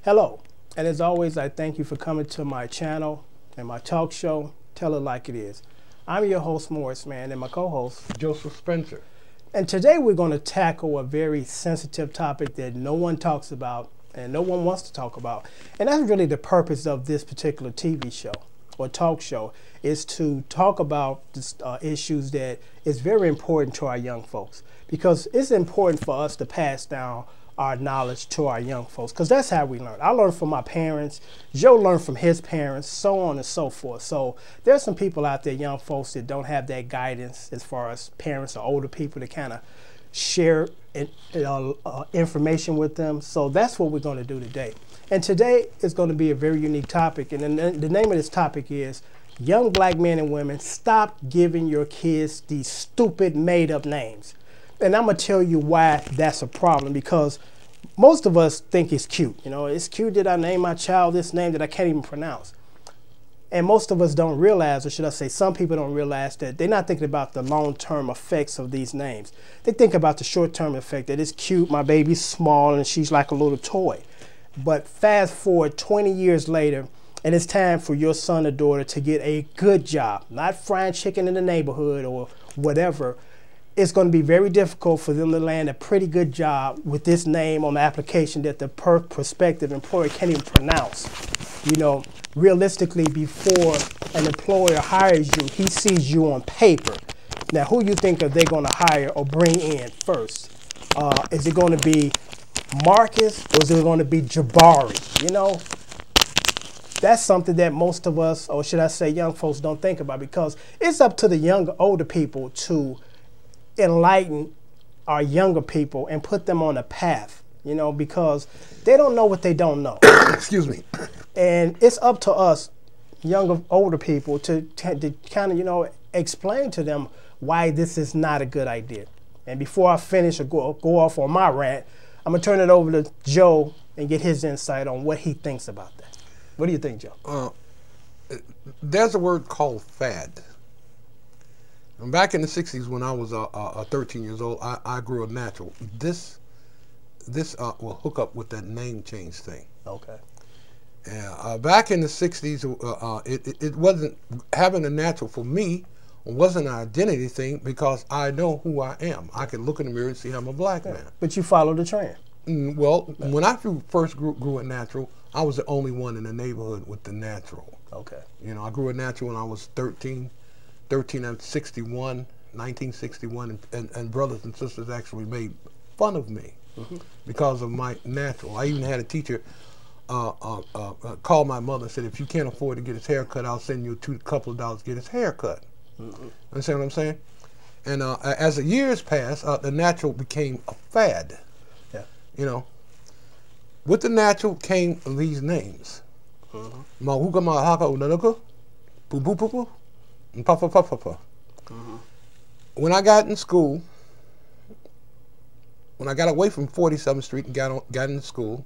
Hello, and as always, I thank you for coming to my channel and my talk show, Tell It Like It Is. I'm your host, Morris Mann, and my co-host, Joseph Spencer. And today we're going to tackle a very sensitive topic that no one talks about and no one wants to talk about. And that's really the purpose of this particular TV show or talk show, is to talk about issues that is very important to our young folks, because it's important for us to pass down our knowledge to our young folks, because that's how we learn. I learned from my parents, Joe learned from his parents, so on and so forth. So there's some people out there, young folks, that don't have that guidance as far as parents or older people to kind of share information with them. So that's what we're going to do today. And today is going to be a very unique topic, and the name of this topic is Young Black Men and Women, Stop Giving Your Kids These Stupid Made-Up Names. And I'm going to tell you why that's a problem, because most of us think it's cute. You know, it's cute that I name my child this name that I can't even pronounce. And most of us don't realize, or should I say some people don't realize, that they're not thinking about the long-term effects of these names. They think about the short-term effect, that it's cute, my baby's small and she's like a little toy. But fast forward 20 years later, and it's time for your son or daughter to get a good job, not frying chicken in the neighborhood or whatever. It's going to be very difficult for them to land a pretty good job with this name on the application that the prospective employer can't even pronounce. You know, realistically, before an employer hires you, he sees you on paper. Now, who you think are they going to hire or bring in first? Is it going to be Marcus, or is it going to be Jabari? You know, that's something that most of us, or should I say young folks, don't think about, because it's up to the older people to enlighten our younger people and put them on a path, you know, because they don't know what they don't know. Excuse me. And it's up to us, older people, to kind of, you know, explain to them why this is not a good idea. And before I finish or go off on my rant, I'm going to turn it over to Joe and get his insight on what he thinks about that. What do you think, Joe? There's a word called fad. And back in the 60s, when I was 13 years old, I grew a natural. This will hook up with that name change thing. Okay. Back in the 60s, it wasn't, having a natural for me wasn't an identity thing, because I know who I am. I can look in the mirror and see I'm a black man. But you follow the trend. Well, when I first grew a natural, I was the only one in the neighborhood with the natural. Okay. You know, I grew a natural when I was 13 and 61, 1961, and brothers and sisters actually made fun of me because of my natural. I even had a teacher call my mother and said, if you can't afford to get his hair cut, I'll send you a couple of dollars to get his hair cut. Understand what I'm saying? And as the years passed, the natural became a fad. Yeah. You know, with the natural came these names. Mahuka Mahaka Unanuka, Boo Boo Boo Boo, and Papa Papa Papa. When I got in school, when I got away from 47th Street and got into school,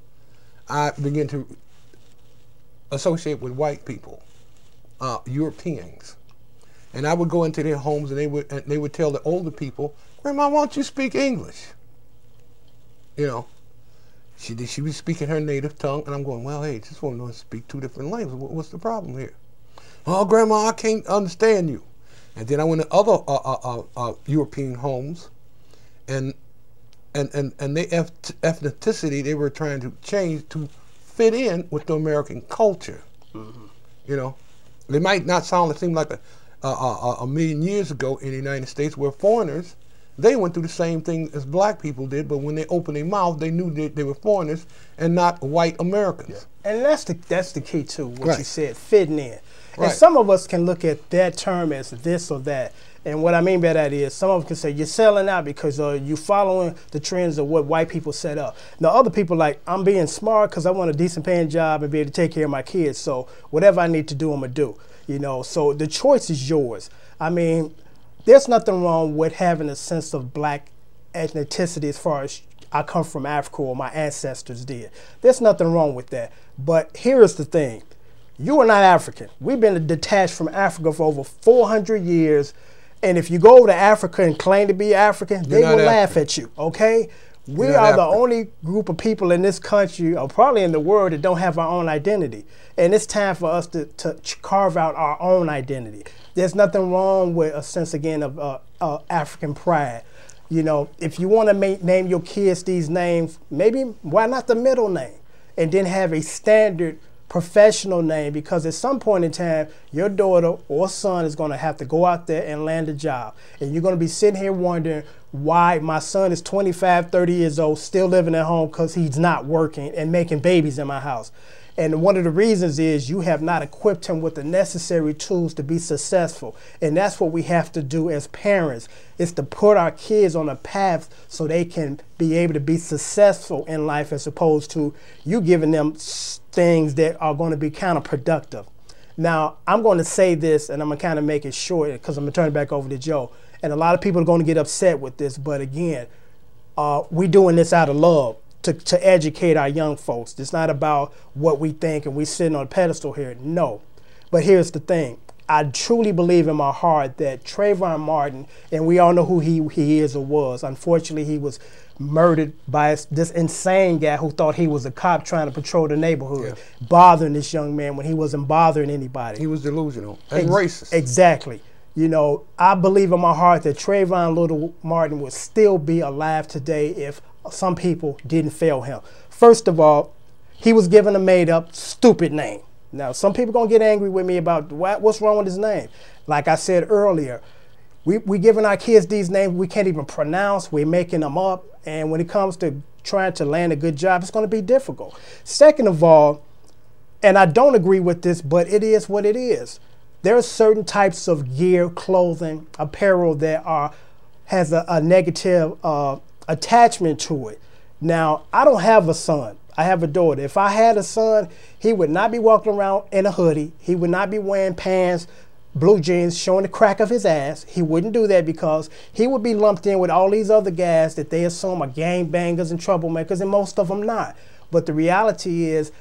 I began to associate with white people, Europeans. And I would go into their homes, and they would tell the older people, "Grandma, why don't you speak English?" You know, she was speaking her native tongue, and I'm going, well, hey, just want to speak two different languages. What's the problem here? Oh, Grandma, I can't understand you. And then I went to other European homes, and their ethnicity they were trying to change to fit in with the American culture. You know, they might not seem like a million years ago in the United States, where foreigners, they went through the same thing as black people did, but when they opened their mouth, they knew that they were foreigners and not white Americans. Yeah. And that's the key too, what Right. you said, fitting in. Right. And some of us can look at that term as this or that. And what I mean by that is, some of them can say, you're selling out because you're following the trends of what white people set up. Now, other people like, I'm being smart because I want a decent paying job and be able to take care of my kids. So whatever I need to do, I'm going to do. You know, so the choice is yours. I mean, there's nothing wrong with having a sense of black ethnicity as far as I come from Africa or my ancestors did. There's nothing wrong with that. But here is the thing. You are not African. We've been detached from Africa for over 400 years. And if you go over to Africa and claim to be African, they will laugh at you, okay? We You're not are the African. only group of people in this country, or probably in the world, that don't have our own identity. And it's time for us to carve out our own identity. There's nothing wrong with a sense, again, of African pride. You know, if you want to name your kids these names, maybe why not the middle name? And then have a standard professional name, because at some point in time, your daughter or son is going to have to go out there and land a job. And you're going to be sitting here wondering why my son is 25, 30 years old, still living at home because he's not working and making babies in my house. And one of the reasons is you have not equipped him with the necessary tools to be successful. And that's what we have to do as parents, is to put our kids on a path so they can be able to be successful in life, as opposed to you giving them things that are going to be counterproductive. Now, I'm going to say this, and I'm going to kind of make it short because I'm going to turn it back over to Joe. And a lot of people are going to get upset with this, but again, we're doing this out of love. To educate our young folks. It's not about what we think and we sitting on a pedestal here. No. But here's the thing. I truly believe in my heart that Trayvon Martin, and we all know who he is or was. Unfortunately, he was murdered by this insane guy who thought he was a cop trying to patrol the neighborhood, bothering this young man when he wasn't bothering anybody. He was delusional and racist. Exactly. You know, I believe in my heart that Trayvon Little Martin would still be alive today if some people didn't fail him. First of all, he was given a made-up, stupid name. Now, some people going to get angry with me about what's wrong with his name. Like I said earlier, we giving our kids these names we can't even pronounce. We're making them up. And when it comes to trying to land a good job, it's going to be difficult. Second of all, and I don't agree with this, but it is what it is. There are certain types of gear, clothing, apparel that has a negative attachment to it. Now, I don't have a son. I have a daughter. If I had a son, he would not be walking around in a hoodie. He would not be wearing pants, blue jeans, showing the crack of his ass. He wouldn't do that because he would be lumped in with all these other guys that they assume are gangbangers and troublemakers, and most of them not. But the reality is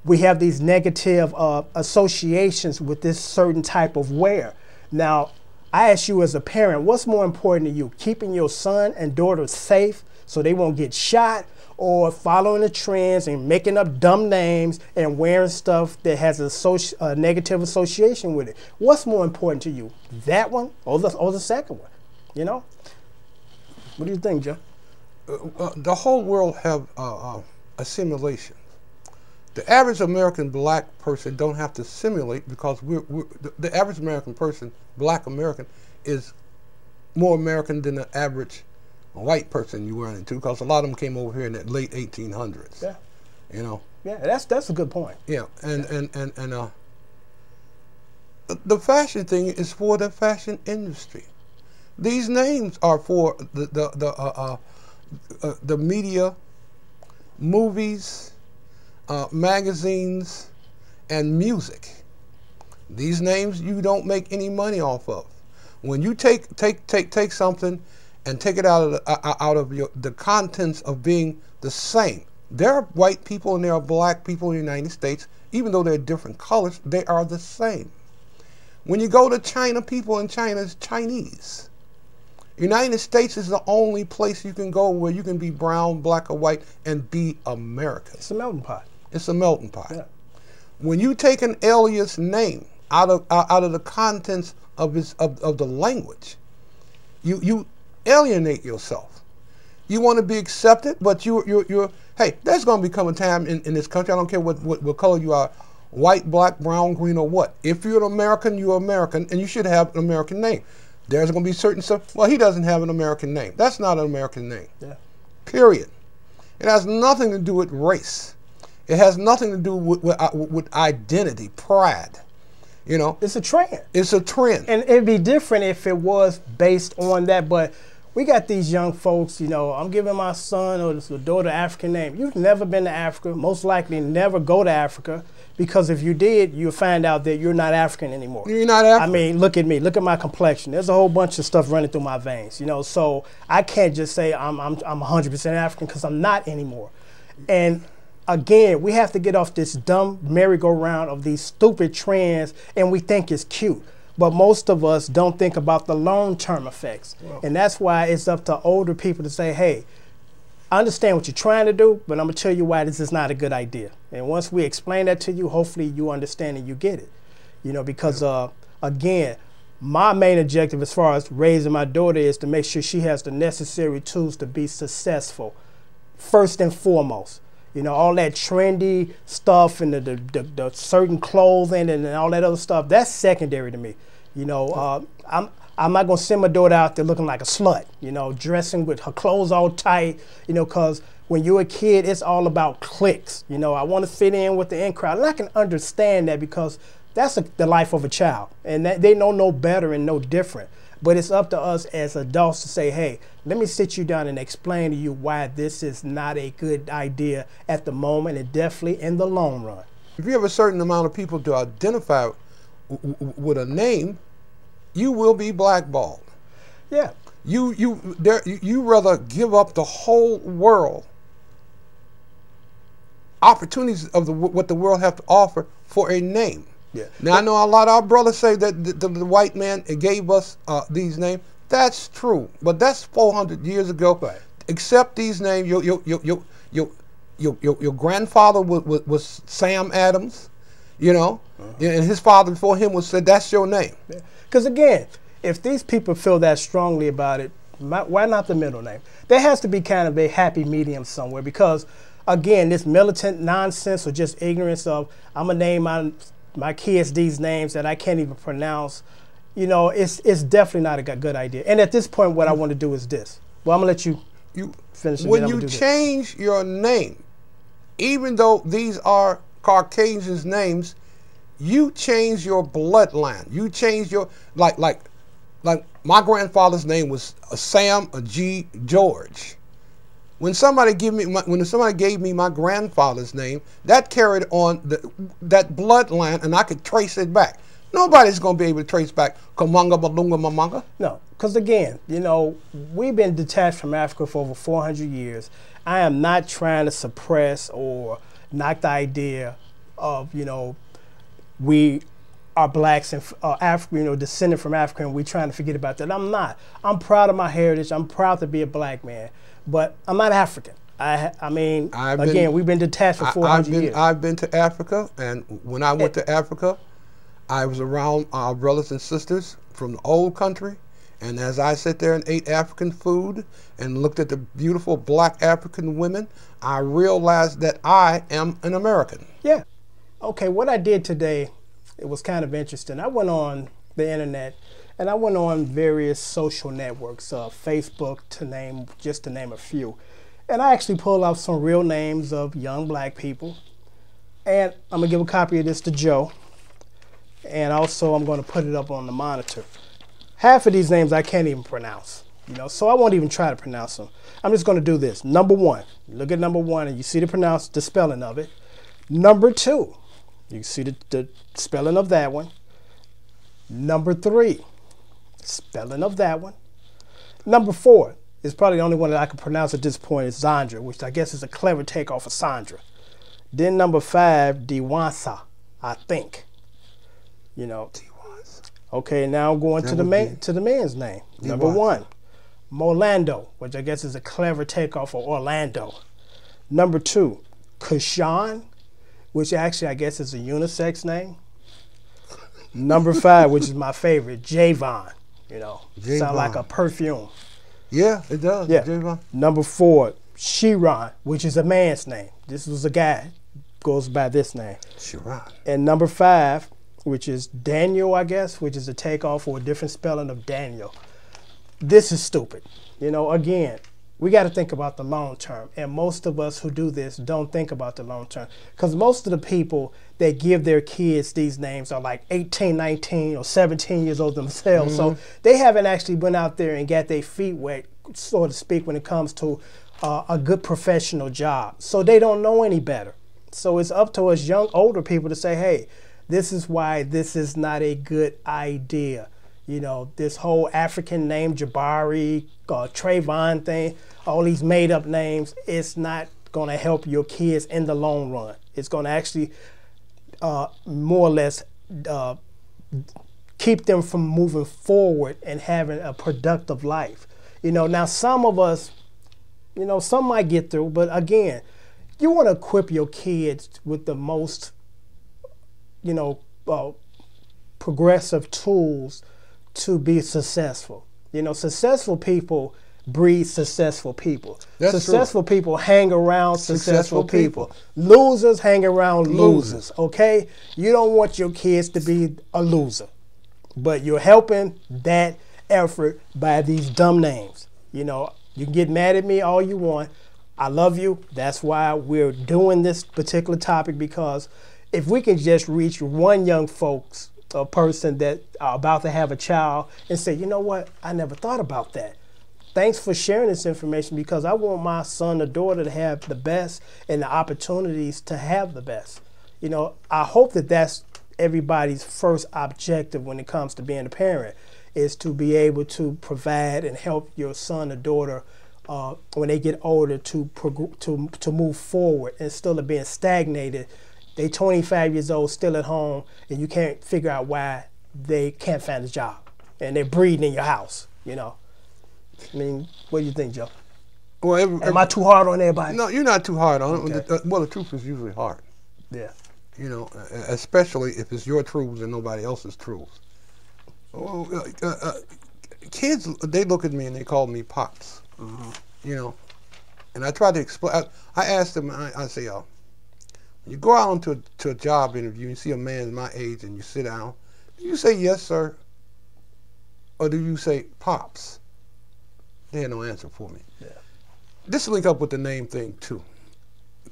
we have these negative associations with this certain type of wear. Now, I ask you as a parent, what's more important to you? Keeping your son and daughter safe so they won't get shot, or following the trends and making up dumb names and wearing stuff that has a negative association with it? What's more important to you? That one or the second one? You know? What do you think, Joe? The whole world have assimilation. The average American black person don't have to simulate, because the average American person, black American, is more American than the average white person you run into, because a lot of them came over here in the late 1800s. Yeah. You know. Yeah, that's a good point. Yeah, and the fashion thing is for the fashion industry. These names are for the media, movies, magazines, and music. These names you don't make any money off of. When you take something and take it out of the contents of being the same. There are white people and there are black people in the United States, even though they're different colors, they are the same. When you go to China, people in China is Chinese. United States is the only place you can go where you can be brown, black, or white and be American. It's a melting pot. It's a melting pot. Yeah. When you take an alias name out of the contents of the language, you alienate yourself. You want to be accepted, but you're hey, there's going to become a time in this country, I don't care what color you are, white, black, brown, green, or what. If you're an American, you're American, and you should have an American name. There's going to be certain stuff, well, he doesn't have an American name. That's not an American name. Yeah. Period. It has nothing to do with race. It has nothing to do with identity, pride. You know? It's a trend. It's a trend. And it'd be different if it was based on that, but we got these young folks, you know, I'm giving my son or daughter an African name. You've never been to Africa, most likely never go to Africa, because if you did, you'll find out that you're not African anymore. You're not African. I mean, look at me, look at my complexion. There's a whole bunch of stuff running through my veins, you know, so I can't just say I'm 100% African, because I'm not anymore. And again, we have to get off this dumb merry-go-round of these stupid trends, and we think it's cute. But most of us don't think about the long-term effects. Wow. And that's why it's up to older people to say, hey, I understand what you're trying to do, but I'm going to tell you why this is not a good idea. And once we explain that to you, hopefully you understand and you get it. You know, because, again, my main objective as far as raising my daughter is to make sure she has the necessary tools to be successful, first and foremost. You know, all that trendy stuff and the certain clothing and all that other stuff, that's secondary to me. You know, I'm not going to send my daughter out there looking like a slut, you know, dressing with her clothes all tight, you know, because when you're a kid, it's all about clicks. You know, I want to fit in with the in crowd. And I can understand that because that's the life of a child. And they know no better and no different. But it's up to us as adults to say, hey, let me sit you down and explain to you why this is not a good idea at the moment and definitely in the long run. If you have a certain amount of people to identify with a name, you will be blackballed. Yeah. You rather give up the whole world, opportunities of what the world have to offer for a name. Yeah. Now, I know a lot of our brothers say that the white man gave us these names. That's true, but that's 400 years ago. Right. Accept these names. Your grandfather was Sam Adams, you know, and his father before him said that's your name. Because again, if these people feel that strongly about it, why not the middle name? There has to be kind of a happy medium somewhere because, again, this militant nonsense or just ignorance of I'm gonna name my kids these names that I can't even pronounce, you know, it's definitely not a good idea. And at this point, what I want to do is this. Well, I'm gonna let you finish. When you change your name, even though these are Caucasians' names, you change your bloodline. You change your like my grandfather's name was Sam G. George. When somebody gave me my grandfather's name, that carried on that bloodline, and I could trace it back. Nobody's going to be able to trace back Kamunga Balunga Mamanga. No, because again, you know, we've been detached from Africa for over 400 years. I am not trying to suppress or knock the idea of, you know, we are blacks and Africa, you know, descended from Africa, and we're trying to forget about that. I'm not. I'm proud of my heritage. I'm proud to be a black man, but I'm not African. I mean, we've been detached for 400 years. I've been to Africa, and when I went to Africa, I was around our brothers and sisters from the old country, and as I sat there and ate African food and looked at the beautiful black African women, I realized that I am an American. Yeah. Okay, what I did today, it was kind of interesting. I went on the internet and I went on various social networks, Facebook just to name a few. And I actually pulled out some real names of young black people. And I'm gonna give a copy of this to Joe. And also I'm gonna put it up on the monitor. Half of these names I can't even pronounce, you know, so I won't even try to pronounce them. I'm just gonna do this. Number one, look at number one and you see the spelling of it. Number two, you see the spelling of that one. Number three, spelling of that one. Number four is probably the only one that I can pronounce at this point is Zandra, which I guess is a clever takeoff of Sandra. Then number five, Diwansa, I think. You know. Okay, now I'm going to the man's name. Number one, Molando, which I guess is a clever takeoff of Orlando. Number two, Kashan, which actually I guess is a unisex name. Number five, which is my favorite, Javon. You know, sound like a perfume. Yeah, it does. Yeah. Javon. Number four, Shiran, which is a man's name. This was a guy, goes by this name. Shiran. And number five, which is Daniel, I guess, which is a takeoff or a different spelling of Daniel. This is stupid. You know, again, we got to think about the long term. And most of us who do this don't think about the long term. Because most of the people that give their kids these names are like 18, 19, or 17 years old themselves. So they haven't actually went out there and got their feet wet, so to speak, when it comes to a good professional job. So they don't know any better. So it's up to us older people to say, hey, this is why this is not a good idea. You know, this whole African name, Jabari, Trayvon thing, all these made up names, it's not going to help your kids in the long run. It's going to actually more or less keep them from moving forward and having a productive life. You know, now some of us You know, some might get through, but again, you want to equip your kids with the most, you know, progressive tools to be successful. You know, successful people breed successful people. That's successful true. people hang around successful people. people. Losers hang around losers, okay? You don't want your kids to be a loser, but you're helping that effort by these dumb names. You know, you can get mad at me all you want. I love you. That's why we're doing this particular topic, because if we can just reach one young folks, a person that are about to have a child, and say, you know what, I never thought about that. Thanks for sharing this information, because I want my son or daughter to have the best and the opportunities to have the best. You know, I hope that that's everybody's first objective when it comes to being a parent, is to be able to provide and help your son or daughter when they get older to move forward, instead of being stagnated. They 25 years old, still at home, and you can't figure out why they can't find a job, and they're breeding in your house, you know. I mean, what do you think, Joe? Well, am I too hard on everybody? No, you're not too hard on it. Okay. Well, the truth is usually hard. Yeah. You know, especially if it's your truths and nobody else's truths. Kids, they look at me and they call me Pops. You know, and I try to explain. I ask them, I say, you go out to a job interview and see a man my age and you sit down, do you say yes, sir? Or do you say Pops? They had no answer for me. Yeah. This link up with the name thing too.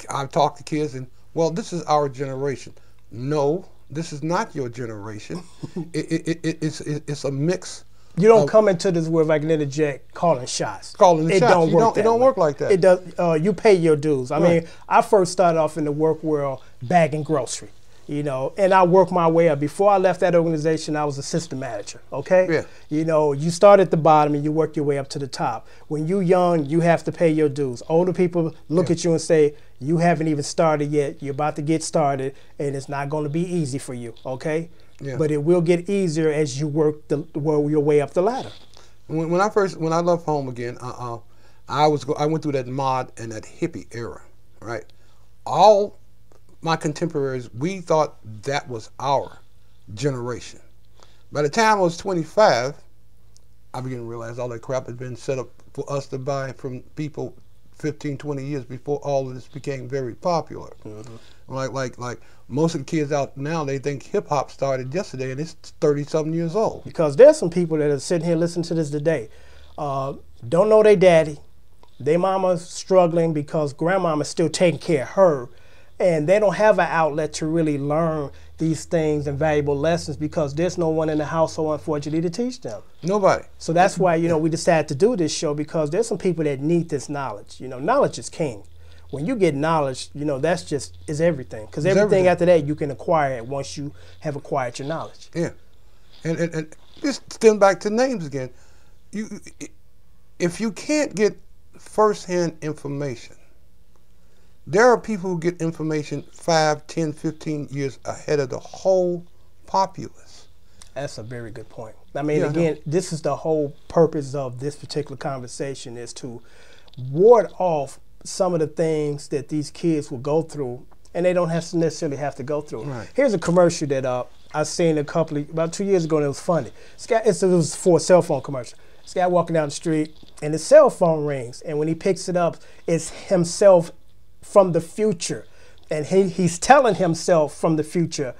I've talked to kids and, well, this is our generation. No, this is not your generation. It's a mix. You don't come into this world, if I can interject, calling shots. Calling the shots. It don't work like that. It does. You pay your dues. I mean, I first started off in the work world bagging grocery, you know, and I worked my way up. Before I left that organization, I was assistant manager, okay? Yeah. You know, you start at the bottom and you work your way up to the top. When you're young, you have to pay your dues. Older people look at you and say, you haven't even started yet. You're about to get started, and it's not going to be easy for you, okay? Yeah. But it will get easier as you work your way up the ladder. When I left home again, I went through that mod and that hippie era, right? All my contemporaries, we thought that was our generation. By the time I was 25, I began to realize all that crap had been set up for us to buy from people 15, 20 years before all of this became very popular. Like most of the kids out now, they think hip hop started yesterday and it's 30-something years old. Because there's some people that are sitting here listening to this today, don't know their daddy, their mama's struggling because grandmama's still taking care of her, and they don't have an outlet to really learn these things and valuable lessons because there's no one in the household, unfortunately, to teach them. Nobody. So that's why, you know, we decided to do this show, because there's some people that need this knowledge. You know, knowledge is king. When you get knowledge, you know, that's just is everything. Because everything after that you can acquire it once you have acquired your knowledge. Yeah. And just stand back to names again. If you can't get firsthand information, there are people who get information 5, 10, 15 years ahead of the whole populace. That's a very good point. I mean, again, this is the whole purpose of this particular conversation, is to ward off some of the things that these kids will go through, and they don't necessarily have to go through. Right. Here's a commercial that I seen about 2 years ago, and it was funny. It was for a cell phone commercial. This guy walking down the street, and his cell phone rings, and when he picks it up, it's himself from the future, and he's telling himself from the future,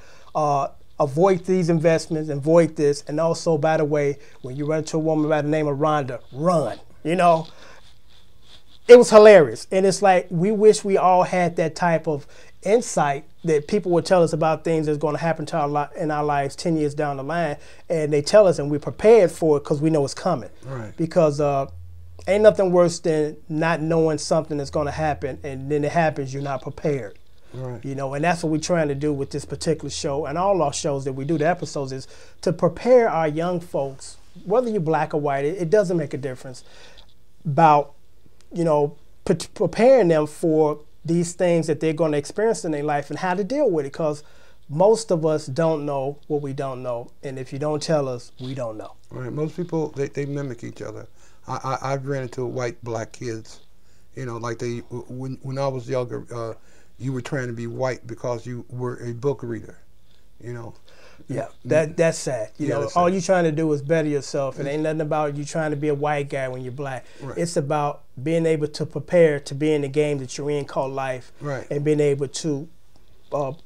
avoid these investments, avoid this, and also, by the way, when you run into a woman by the name of Rhonda, run. You know, it was hilarious, and it's like we wish we all had that type of insight that people would tell us about things that's going to happen to in our lives 10 years down the line, and they tell us, and we're prepared for it because we know it's coming. Right. Because ain't nothing worse than not knowing something that's going to happen, and then it happens, you're not prepared. Right. You know, and that's what we're trying to do with this particular show and all our shows that we do, the episodes, is to prepare our young folks, whether you're black or white, it doesn't make a difference, about, you know, preparing them for these things that they're going to experience in their life and how to deal with it, because most of us don't know what we don't know, and if you don't tell us, we don't know. Right. Most people, they mimic each other. I've ran into white, black kids You know, like when I was younger, you were trying to be white because you were a book reader. You know. Yeah, that's sad. You know, all you're trying to do is better yourself. It ain't nothing about you trying to be a white guy when you're black. Right. It's about being able to prepare to be in the game that you're in called life, right, and being able to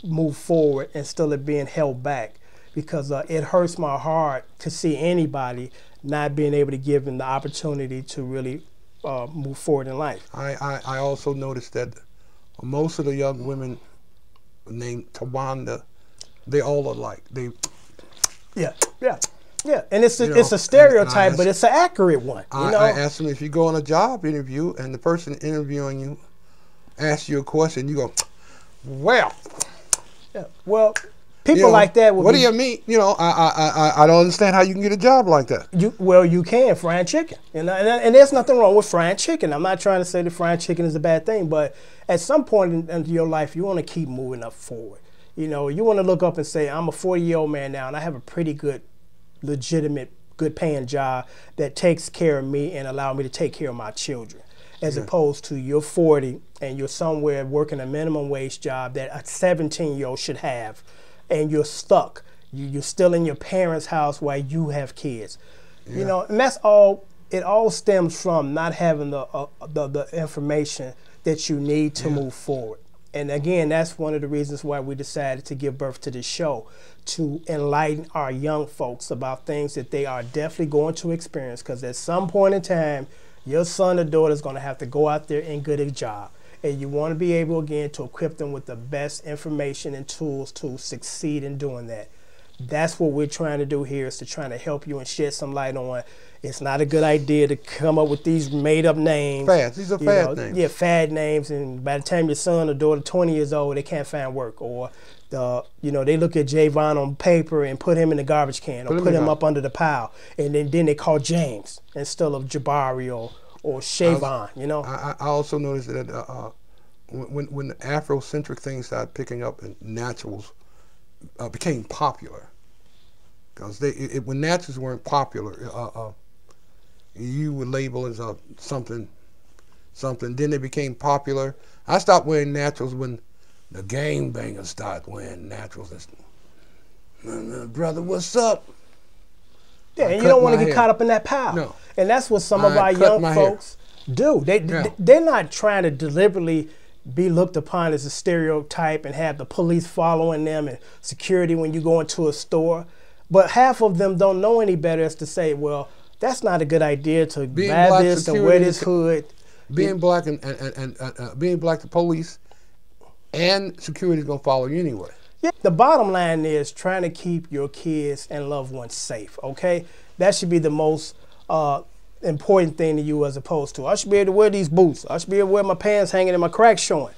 move forward instead of being held back. Because it hurts my heart to see anybody not being able to give them the opportunity to really move forward in life. I also noticed that most of the young women named Tawanda, they all alike. Yeah, and it's a stereotype, but it's an accurate one. You know? I asked them, if you go on a job interview and the person interviewing you asks you a question, you go, well. Yeah, well, people like that. What do you mean? You know, I don't understand how you can get a job like that. You can fried chicken, and there's nothing wrong with fried chicken. I'm not trying to say that fried chicken is a bad thing, but at some point in your life, you want to keep moving up forward. You know, you want to look up and say, I'm a 40-year-old man now, and I have a pretty good, legitimate, good-paying job that takes care of me and allow me to take care of my children. As opposed to you're 40 and you're somewhere working a minimum wage job that a 17-year-old should have, and you're stuck. You're still in your parents' house while you have kids. You know, and that's all. It all stems from not having the information that you need to move forward. And again, that's one of the reasons why we decided to give birth to this show, to enlighten our young folks about things that they are definitely going to experience. Because at some point in time, your son or daughter is going to have to go out there and get a job. And you want to be able, again, to equip them with the best information and tools to succeed in doing that. That's what we're trying to do here, is to try to help you and shed some light on. It's not a good idea to come up with these made-up names. Fads. These are fad names. Yeah, fad names. And by the time your son or daughter 20 years old, they can't find work. Or, they look at Javon on paper and put him in the garbage can, or put him up under the pile. And then they call James instead of Jabari or Shavon, you know? I also noticed that when the Afrocentric things started picking up and naturals became popular, because when naturals weren't popular, you would label as something. Then they became popular. I stopped wearing naturals when the gangbangers started wearing naturals. Brother, what's up? Yeah, and you don't want to get caught up in that pile. No. And that's what some of our young folks do. They're not trying to deliberately be looked upon as a stereotype and have the police following them and security when you go into a store. But half of them don't know any better as to say, well, that's not a good idea to buy this or wear this hood. Being black and being black, the police and security is going to follow you anyway. Yeah, the bottom line is trying to keep your kids and loved ones safe, okay? That should be the most important thing to you, as opposed to, I should be able to wear these boots. I should be able to wear my pants hanging and my cracks showing.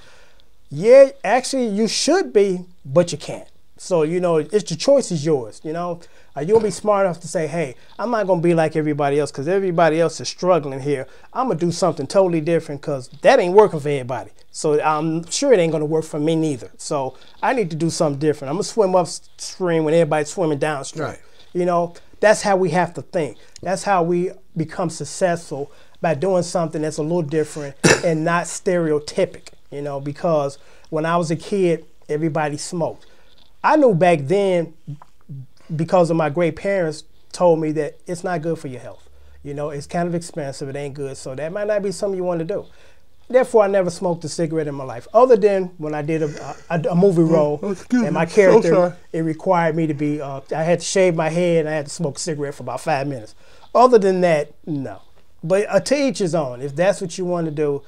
Yeah, actually you should be, but you can't. So, it's the choice is yours, You're going to be smart enough to say, hey, I'm not going to be like everybody else because everybody else is struggling here. I'm going to do something totally different because that ain't working for everybody. So I'm sure it ain't going to work for me neither. So I need to do something different. I'm going to swim upstream when everybody's swimming downstream. Right. That's how we have to think. That's how we become successful, by doing something that's a little different and not stereotypic, because when I was a kid, everybody smoked. I knew back then, because of my great parents told me that it's not good for your health. It's kind of expensive, it ain't good, so that might not be something you want to do. Therefore, I never smoked a cigarette in my life, other than when I did a movie role, and my character, it required me to be, I had to shave my head and I had to smoke a cigarette for about 5 minutes. Other than that, no. But to each his own. If that's what you want to do,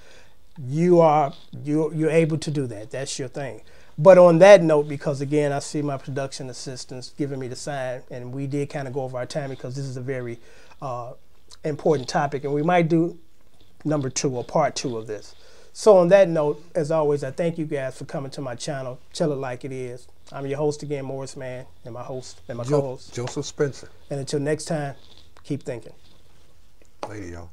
you're able to do that. That's your thing. But on that note, because again, I see my production assistants giving me the sign, and we did kind of go over our time because this is a very important topic, and we might do number 2 or part 2 of this. So on that note, as always, I thank you guys for coming to my channel. Tell it like it is. I'm your host again, Morris Mann, and my host and my co-host, Joseph Spencer. And until next time, keep thinking. Later, y'all.